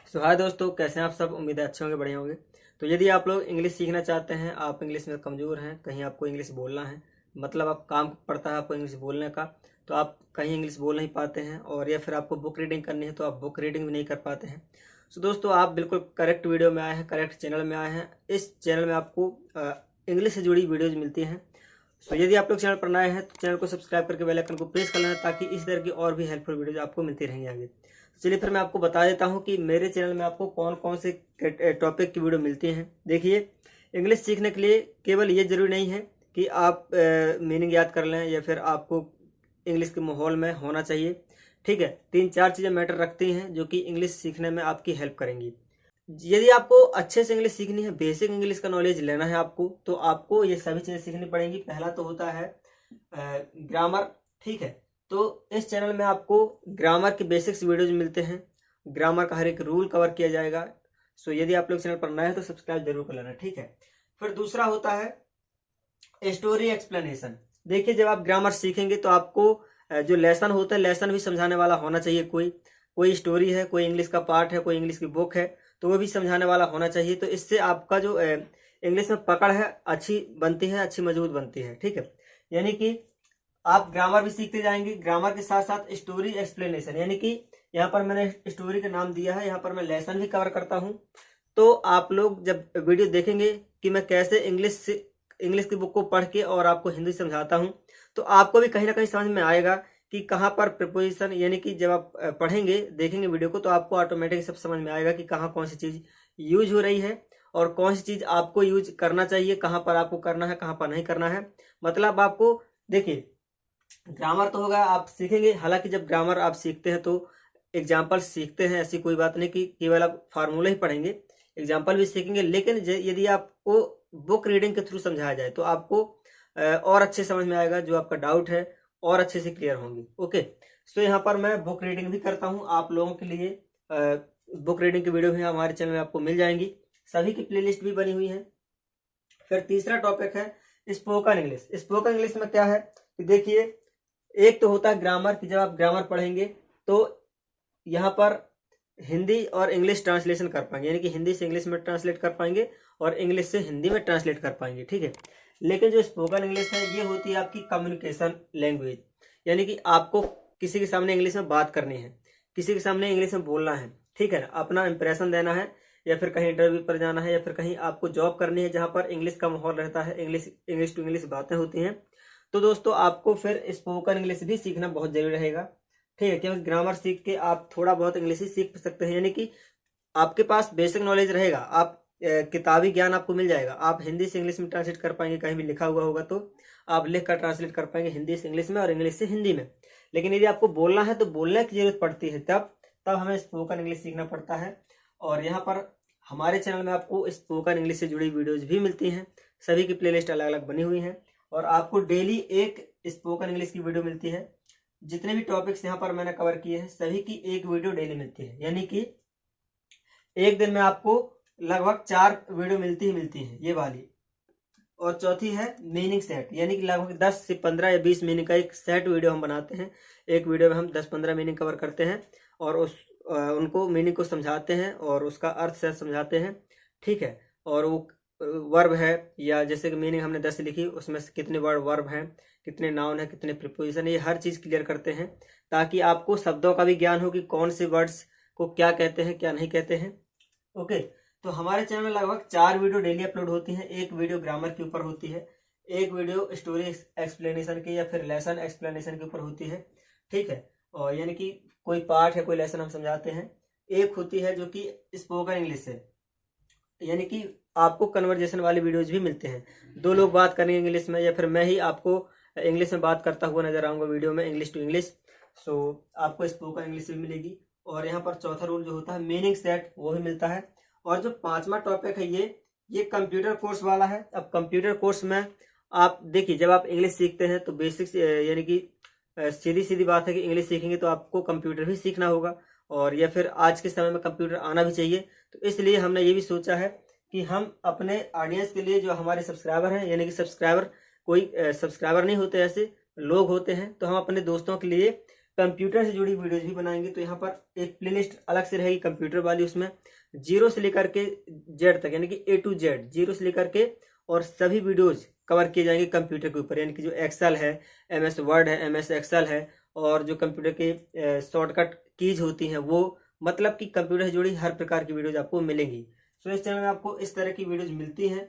हाय दोस्तों, कैसे हैं आप सब। उम्मीद है अच्छे होंगे, बढ़िया होंगे। तो यदि आप लोग इंग्लिश सीखना चाहते हैं, आप इंग्लिश में कमज़ोर हैं, कहीं आपको इंग्लिश बोलना है, मतलब आप काम पड़ता है आपको इंग्लिश बोलने का, तो आप कहीं इंग्लिश बोल नहीं पाते हैं, और या फिर आपको बुक रीडिंग करनी है तो आप बुक रीडिंग भी नहीं कर पाते हैं। दोस्तों, आप बिल्कुल करेक्ट वीडियो में आए हैं, करेक्ट चैनल में आए हैं। इस चैनल में आपको इंग्लिश से जुड़ी वीडियोज़ मिलती हैं। यदि आप लोग चैनल पर नए हैं तो चैनल को सब्सक्राइब करके बेल आइकन को प्रेस कर लेना, ताकि इस तरह की और भी हेल्पफुल वीडियोज आपको मिलती रहेंगी आगे। चलिए फिर मैं आपको बता देता हूं कि मेरे चैनल में आपको कौन कौन से टॉपिक की वीडियो मिलती हैं। देखिए, इंग्लिश सीखने के लिए केवल ये जरूरी नहीं है कि आप मीनिंग याद कर लें, या फिर आपको इंग्लिश के माहौल में होना चाहिए। ठीक है, 3-4 चीज़ें मैटर रखती हैं जो कि इंग्लिश सीखने में आपकी हेल्प करेंगी। यदि आपको अच्छे से इंग्लिश सीखनी है, बेसिक इंग्लिश का नॉलेज लेना है आपको, तो आपको ये सभी चीज़ें सीखनी पड़ेंगी। पहला तो होता है ग्रामर। ठीक है, तो इस चैनल में आपको ग्रामर के बेसिक्स वीडियोज मिलते हैं। ग्रामर का हर एक रूल कवर किया जाएगा। यदि आप लोग चैनल पर नए हैं तो सब्सक्राइब जरूर कर लेना। ठीक है, फिर दूसरा होता है स्टोरी एक्सप्लेनेशन। देखिए, जब आप ग्रामर सीखेंगे तो आपको जो लेसन होता है, लेसन भी समझाने वाला होना चाहिए। कोई स्टोरी है, कोई इंग्लिश का पार्ट है, कोई इंग्लिश की बुक है, तो वो भी समझाने वाला होना चाहिए। तो इससे आपका जो इंग्लिश में पकड़ है अच्छी बनती है, अच्छी मजबूत बनती है। ठीक है, यानी कि आप ग्रामर भी सीखते जाएंगे, ग्रामर के साथ साथ स्टोरी एक्सप्लेनेशन, यानी कि यहाँ पर मैंने स्टोरी का नाम दिया है, यहाँ पर मैं लेसन भी कवर करता हूँ। तो आप लोग जब वीडियो देखेंगे कि मैं कैसे इंग्लिश की बुक को पढ़ के और आपको हिंदी समझाता हूँ, तो आपको भी कहीं ना कहीं समझ में आएगा कि कहाँ पर प्रिपोजिशन, यानी कि जब आप पढ़ेंगे देखेंगे वीडियो को, तो आपको ऑटोमेटिक सब समझ में आएगा कि कहाँ कौन सी चीज़ यूज हो रही है और कौन सी चीज़ आपको यूज करना चाहिए, कहाँ पर आपको करना है, कहाँ पर नहीं करना है। मतलब आपको देखिए, ग्रामर तो होगा, आप सीखेंगे। हालांकि जब ग्रामर आप सीखते हैं तो एग्जाम्पल सीखते हैं, ऐसी कोई बात नहीं कि केवल आप फार्मूले ही पढ़ेंगे, एग्जाम्पल भी सीखेंगे। लेकिन यदि आपको बुक रीडिंग के थ्रू समझाया जाए तो आपको और अच्छे समझ में आएगा, जो आपका डाउट है और अच्छे से क्लियर होंगे। ओके, यहाँ पर मैं बुक रीडिंग भी करता हूँ आप लोगों के लिए। बुक रीडिंग की वीडियो भी हमारे चैनल में आपको मिल जाएंगी, सभी की प्लेलिस्ट भी बनी हुई है। फिर तीसरा टॉपिक है स्पोकन इंग्लिश। स्पोकन इंग्लिश में क्या है कि देखिए, एक तो होता है ग्रामर, कि जब आप ग्रामर पढ़ेंगे तो यहाँ पर हिंदी और इंग्लिश ट्रांसलेशन कर पाएंगे, यानी कि हिंदी से इंग्लिश में ट्रांसलेट कर पाएंगे और इंग्लिश से हिंदी में ट्रांसलेट कर पाएंगे। ठीक है, लेकिन जो स्पोकन इंग्लिश है ये होती है आपकी कम्युनिकेशन लैंग्वेज, यानी कि आपको किसी के सामने इंग्लिश में बात करनी है, किसी के सामने इंग्लिश में बोलना है। ठीक है, अपना इंप्रेशन देना है, या फिर कहीं इंटरव्यू पर जाना है, या फिर कहीं आपको जॉब करनी है जहाँ पर इंग्लिश का माहौल रहता है, इंग्लिश टू इंग्लिश बातें होती हैं। तो दोस्तों, आपको फिर स्पोकन इंग्लिश भी सीखना बहुत जरूरी रहेगा। ठीक है, क्योंकि ग्रामर सीख के आप थोड़ा बहुत इंग्लिश ही सीख सकते हैं, यानी कि आपके पास बेसिक नॉलेज रहेगा, आप किताबी ज्ञान आपको मिल जाएगा। आप हिंदी से इंग्लिश में ट्रांसलेट कर पाएंगे, कहीं भी लिखा हुआ होगा तो आप लिख कर ट्रांसलेट कर पाएंगे हिंदी से इंग्लिश में और इंग्लिश से हिंदी में। लेकिन यदि आपको बोलना है तो बोलने की जरूरत पड़ती है, तब हमें स्पोकन इंग्लिश सीखना पड़ता है। और यहाँ पर हमारे चैनल में आपको स्पोकन इंग्लिश से जुड़ी वीडियोज भी मिलती हैं, सभी की प्लेलिस्ट अलग अलग बनी हुई हैं, और आपको डेली एक स्पोकन इंग्लिश की वीडियो मिलती है। जितने भी टॉपिक्स यहाँ पर मैंने कवर किए हैं, सभी की एक वीडियो डेली मिलती है, यानी कि एक दिन में आपको लगभग 4 वीडियो मिलती है ये वाली। और चौथी है मीनिंग सेट, यानी कि लगभग 10 से 15 या 20 मीनिंग का एक सेट वीडियो हम बनाते हैं। एक वीडियो में हम 10-15 मीनिंग कवर करते हैं और उनको मीनिंग को समझाते हैं और उसका अर्थ से समझाते हैं। ठीक है, और वो वर्ब है, या जैसे कि मीनिंग हमने 10 लिखी, उसमें से कितने वर्ड वर्ब हैं, कितने नाउन है, कितने प्रीपोजिशन है, ये हर चीज़ क्लियर करते हैं, ताकि आपको शब्दों का भी ज्ञान हो कि कौन से वर्ड्स को क्या कहते हैं, क्या नहीं कहते हैं। ओके, तो हमारे चैनल में लगभग 4 वीडियो डेली अपलोड होती हैं। एक वीडियो ग्रामर के ऊपर होती है, एक वीडियो स्टोरी एक्सप्लेनेशन की या फिर लेसन एक्सप्लेनेशन के ऊपर होती है। ठीक है, और यानी कि कोई पार्ट है, कोई लेसन हम समझाते हैं। एक होती है जो कि स्पोकन इंग्लिश है, यानी कि आपको कन्वर्जेशन वाले वीडियोज भी मिलते हैं। 2 लोग बात करेंगे इंग्लिश में, या फिर मैं ही आपको इंग्लिश में बात करता हुआ नजर आऊंगा वीडियो में, इंग्लिश टू इंग्लिश। आपको स्पोकन इंग्लिश भी मिलेगी। और यहाँ पर चौथा रूल जो होता है मीनिंग सेट, वो भी मिलता है। और जो 5वां टॉपिक है ये कंप्यूटर कोर्स वाला है। अब कंप्यूटर कोर्स में आप देखिए, जब आप इंग्लिश सीखते हैं तो बेसिक्स, यानी कि सीधी सीधी बात है कि इंग्लिश सीखेंगे तो आपको कंप्यूटर भी सीखना होगा, और या फिर आज के समय में कंप्यूटर आना भी चाहिए। तो इसलिए हमने ये भी सोचा है कि हम अपने ऑडियंस के लिए, जो हमारे सब्सक्राइबर हैं, यानी कि सब्सक्राइबर कोई सब्सक्राइबर नहीं होते, ऐसे लोग होते हैं, तो हम अपने दोस्तों के लिए कंप्यूटर से जुड़ी वीडियोज भी बनाएंगे। तो यहाँ पर एक प्लेलिस्ट अलग से रहेगी कंप्यूटर वाली, उसमें 0 से लेकर के Z तक यानी कि A to Z, 0 से लेकर के और सभी वीडियोज कवर किए जाएंगे कंप्यूटर के ऊपर। यानी कि जो एक्सेल है, MS वर्ड है, MS एक्सेल है, और जो कंप्यूटर के शॉर्टकट कीज होती हैं वो, मतलब कि कंप्यूटर से जुड़ी हर प्रकार की वीडियोज आपको मिलेंगी। सो इस चैनल में आपको इस तरह की वीडियोज मिलती हैं।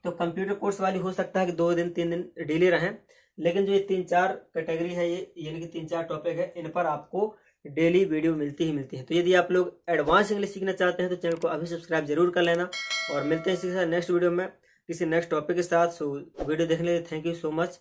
तो कंप्यूटर कोर्स वाली हो सकता है कि 2 दिन 3 दिन डिले रहें, लेकिन जो ये 3-4 कैटेगरी है, ये यानी कि 3-4 टॉपिक है, इन पर आपको डेली वीडियो मिलती ही मिलती है। तो यदि आप लोग एडवांस इंग्लिश सीखना चाहते हैं तो चैनल को अभी सब्सक्राइब जरूर कर लेना, और मिलते हैं इसी के साथ नेक्स्ट वीडियो में किसी नेक्स्ट टॉपिक के साथ। सो वीडियो देखने के लिए थैंक यू सो मच।